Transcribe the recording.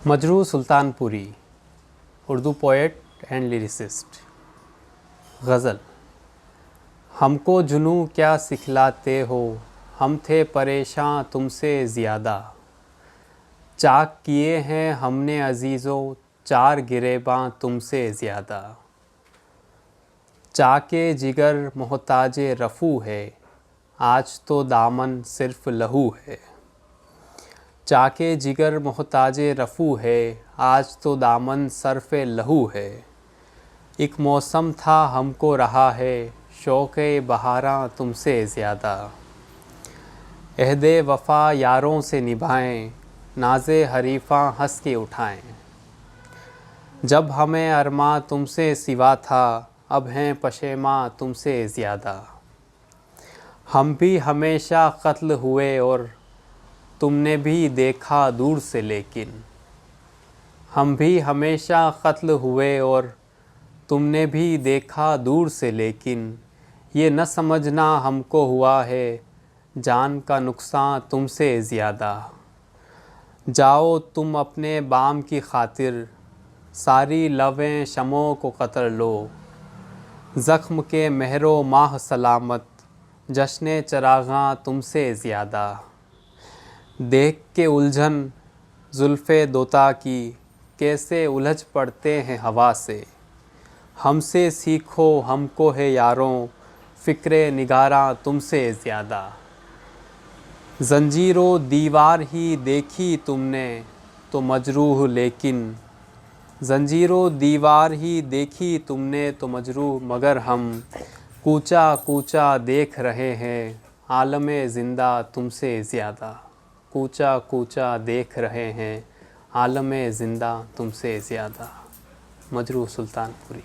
Majrooh Sultanpuri, Urdu poet and lyricist. Ghazal. हमको जुनू क्या सिखलाते हो, हम थे परेशान तुमसे ज़्यादा। चाक किए हैं हमने अजीज़ों, चार गिरेबां तुमसे ज़्यादा। चाके जिगर मोहताजे रफ़ू है, आज तो दामन सिर्फ़ लहू है। चाके जिगर मोहताजे रफ़ू है, आज तो दामन सरफ़ लहू है। एक मौसम था हमको रहा है, शौक़े बहारां तुमसे ज़्यादा। अहदे वफ़ा यारों से निभाएं, नाज़े हरीफ़ां हंस के उठाएं। जब हमें अरमा तुमसे सिवा था, अब हैं पशेमां तुमसे ज़्यादा। हम भी हमेशा क़त्ल हुए और तुमने भी देखा दूर से, लेकिन हम भी हमेशा क़त्ल हुए और तुमने भी देखा दूर से, लेकिन ये न समझना हमको हुआ है, जान का नुकसान तुमसे ज़्यादा। जाओ तुम अपने बाम की खातिर, सारी लवें शमों को कतर लो। ज़ख्म के महरो माह सलामत, जश्न चरागां तुमसे ज़्यादा। देख के उलझन जुल्फ़े दोता की, कैसे उलझ पड़ते हैं हवा से। हमसे सीखो हमको है यारों, फ़िक्रे निगारां तुमसे ज़्यादा। ज़ंजीरों दीवार ही देखी तुमने तो मजरूह, लेकिन ज़ंजीरों दीवार ही देखी तुमने तो मजरूह, मगर हम कूचा कूचा देख रहे हैं, आलमे ज़िंदा तुमसे ज़्यादा। कूचा कूचा देख रहे हैं, आलमे ज़िंदा तुमसे ज़्यादा। मजरू सुल्तानपुरी।